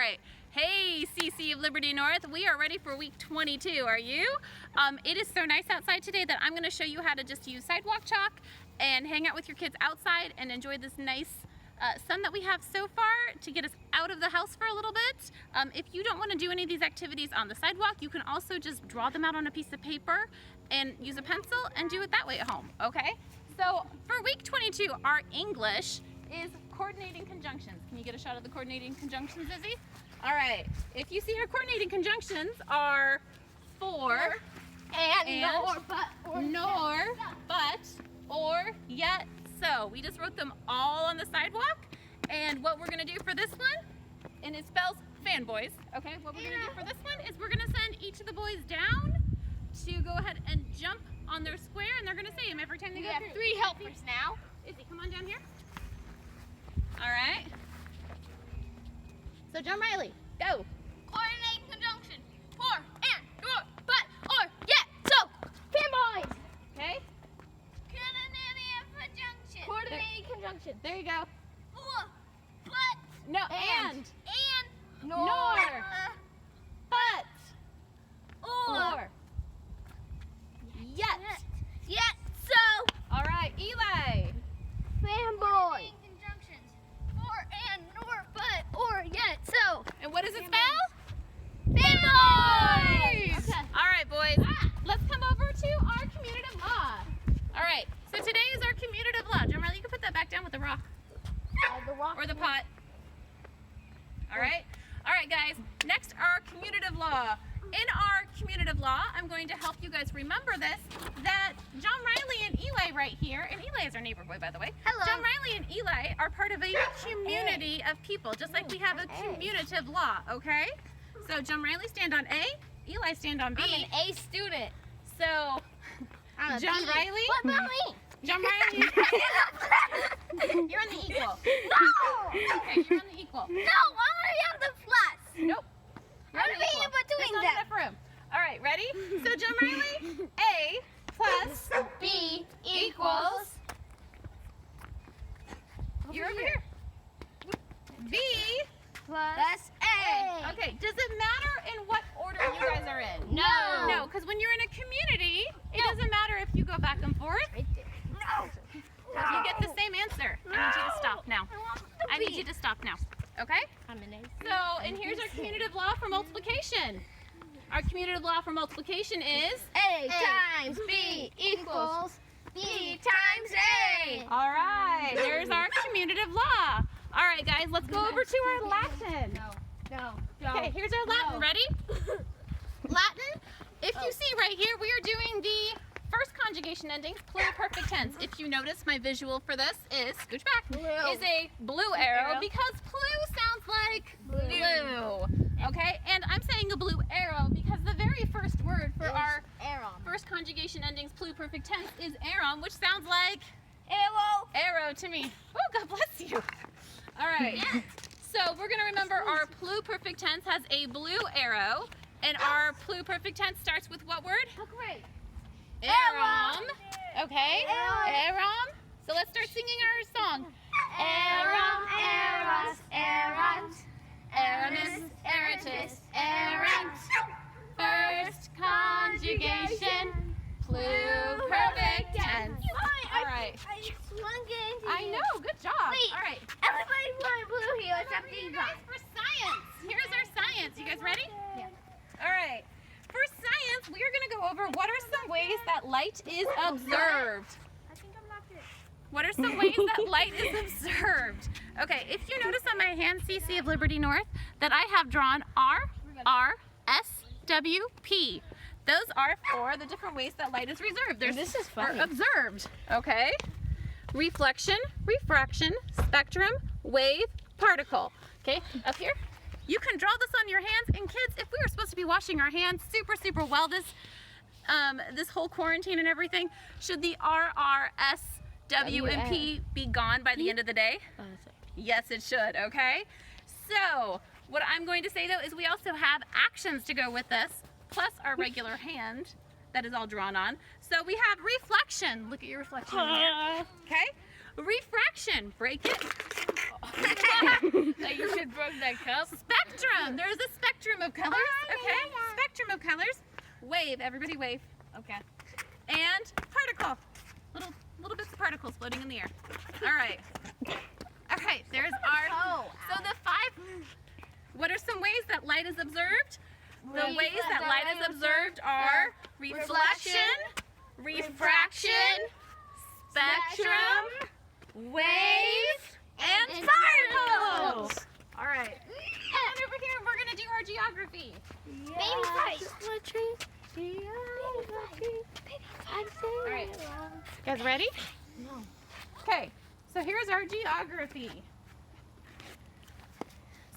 Right. Hey, CC of Liberty North. We are ready for week 22. Are you? It is so nice outside today that I'm going to show you how to just use sidewalk chalk and hang out with your kids outside and enjoy this nice sun that we have so far to get us out of the house for a little bit. If you don't want to do any of these activities on the sidewalk, you can also just draw them out on a piece of paper and use a pencil and do it that way at home, okay? So for week 22, our English is coordinating conjunctions. Can you get a shot of the coordinating conjunctions, Izzy? All right, if you see her coordinating conjunctions are for, and nor, but, or, yet, so. We just wrote them all on the sidewalk, and what we're gonna do for this one, and it spells fanboys, okay? What we're gonna do for this one is we're gonna send each of the boys down to go ahead and jump on their square, and they're gonna say them every time they go through. We have 3 helpers now. Izzy, come on down here. All right. So John Riley, go. Coordinating conjunction. For, and, or, but, or, yet, so. Fanboys. Okay. Coordinating conjunction. Coordinating conjunction. There you go. Or, but, No, and. nor, But. or, Yet. yet, so. All right, Eli. Fanboy. Conjunctions. For, and, nor, but, or, yet, so. And what does it spell? Fanboys. Okay. All right, boys. Let's come over to our commutative law. All right. So today is our commutative law. John Riley, you can put that back down with the rock The rock or the pot. All right. All right, guys. Next, our commutative law. In our commutative law, I'm going to help you guys remember this, that John Riley and Eli right here, and Eli is our neighbor boy, by the way. Hello. John Riley and Eli are part of a community of people, just like we have a commutative law, okay? So John Riley stand on A, Eli stand on B. I'm an A student. So, I'm a John B. Riley? What about me? John Riley, you're on the equal. No! Okay, you're on the equal. No, I want to be on the plus. Nope. You're on I'm the equal. being in between There's not them. enough room. All right, ready? So John Riley, A plus B equals. You're over here. B Plus A. Okay, does it matter in what order you guys are in? No. No, because when you're in a community, it doesn't matter if you go back and forth. No. You get the same answer. I need you to stop now. I need you to stop now. Okay? I'm an A. So, and here's our commutative law for multiplication. Our commutative law for multiplication is A times B equals B times A. all right. There's our commutative law. All right, guys, let's go over to our Latin. No. Okay, here's our Latin. Ready? Latin. If you see right here, we are doing the first conjugation endings, pluperfect tense. If you notice, my visual for this is, scooch back, is a blue arrow because blue sounds like blue. Okay, and I'm saying a blue arrow because the very first word for our first conjugation endings, pluperfect tense, is arum, which sounds like arrow to me. Oh, God bless you. All right. So we're going to remember our pluperfect tense has a blue arrow, and our pluperfect tense starts with what word? Arum. Okay. Arum. So let's start singing our song. Arum, eros, erant. Aramis, eratus, erant. First conjugation, pluperfect tense. All right. I know. Good job. Wait. All right. Everybody's wearing blue here except For you you guys guys. for science. Here's our science. You guys ready? Yeah. All right. For science, we are going to go over what are some ways that light is observed. I think I'm not good. What are some ways that light is observed? Okay, if you notice on my hand, CC of Liberty North, that I have drawn R, R, S, W, P. Those are for the different ways that light is reserved. This is funny. Or observed. Okay. Reflection, refraction, spectrum, wave, particle. Okay, up here. You can draw this on your hands, and kids, if we were supposed to be washing our hands super well this whole quarantine and everything, should the R, R, S, W, and P be gone by the end of the day? Yes, it should, okay? So, what I'm going to say though is we also have actions to go with this, plus our regular hand that is all drawn on. So we have reflection. Look at your reflection in here. Okay? Refraction. Break it. Like you should broke that cup. Spectrum. There's a spectrum of colors. Okay. Spectrum of colors. Wave. Everybody wave. Okay. And particle. Little bits of particles floating in the air. All right. Okay. There's our. So the 5. What are some ways that light is observed? The ways that light is observed are reflection, refraction, spectrum, wave, and particles. All right. And over here, we're gonna do our geography. Baby fight. All right. You guys ready? No. Okay. So here's our geography.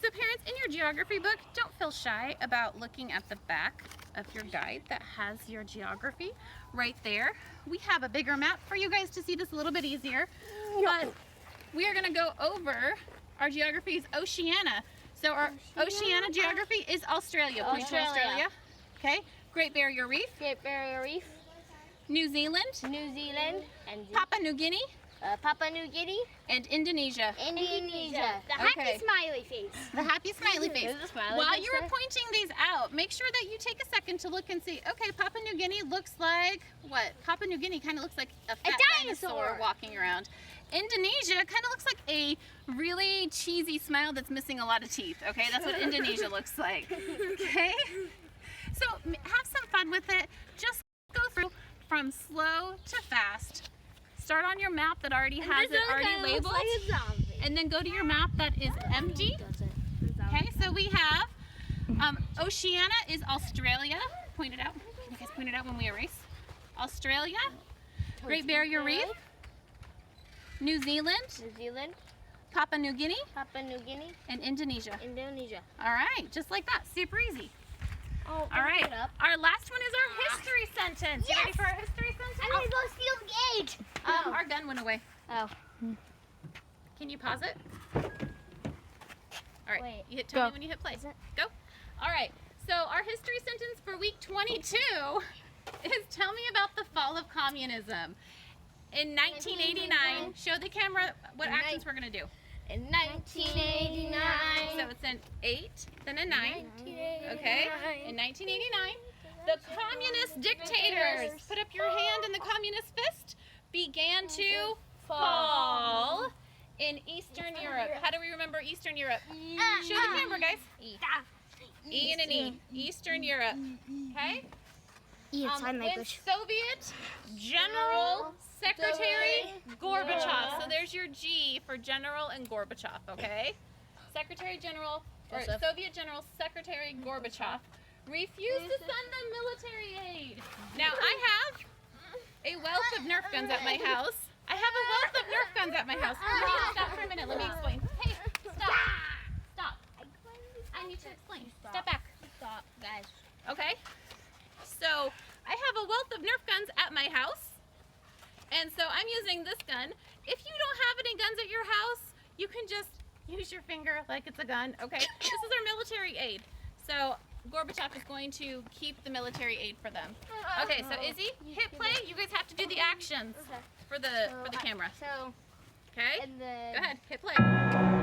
So parents, in your geography book, don't feel shy about looking at the back of your guide that has your geography right there. We have a bigger map for you guys to see this a little bit easier, but we are going to go over our geography is Oceania. So our Oceania geography is Australia. Point to Australia. Okay. Great Barrier Reef. Great Barrier Reef, New Zealand. New Zealand, and Papua New Guinea. Papua New Guinea, And Indonesia. Indonesia. The Okay. happy smiley face. The happy smiley face. There's a smiley While face you are there. pointing these out, make sure that you take a second to look and see, okay, Papua New Guinea looks like what? Papua New Guinea kind of looks like a fat dinosaur. walking around. Indonesia kind of looks like a really cheesy smile that's missing a lot of teeth, okay? That's what Indonesia looks like, okay? So have some fun with it. Just go through from slow to fast. Start on your map that already has it already labeled, and then go to your map that is empty. Okay, so we have Oceania is Australia. Point it out. Can you guys point it out when we erase? Australia, Great Barrier Reef, New Zealand, New Zealand, Papua New Guinea, Papua New Guinea, and Indonesia. Indonesia. All right, just like that, super easy. Oh, All right, our last one is our history sentence. You ready Yes. for our history sentence? I'm gonna go steal the gauge. Our gun went away. Oh. Can you pause it? All right, Wait. tell me when you hit play. Go. All right, so our history sentence for week 22 is tell me about the fall of communism. In 1989, show the camera what actions we're going to do. In 1989. So it's an 8, then a 9. Okay, in 1989, the communist dictators, put up your hand in the communist fist, began to fall in Eastern Europe. How do we remember Eastern Europe? Show the camera, guys. E and an E. Eastern Europe. Okay? With Soviet General Secretary Gorbachev. So there's your G for General and Gorbachev, okay? Secretary General, or Soviet General Secretary Gorbachev refused to send them military aid. Now, I have a wealth of Nerf guns at my house. I have a wealth of Nerf guns at my house. You need to stop for a minute. Let me explain. Hey, stop. Stop. I need to explain. Step back. Stop, guys. Okay? So, I have a wealth of Nerf guns at my house. And so I'm using this gun. If you don't have any guns at your house, you can just use your finger like it's a gun. Okay? This is our military aid. So Gorbachev is going to keep the military aid for them. Okay, so Izzy, hit play. You guys have to do the actions for the camera. So, Okay? and the Go ahead, hit play.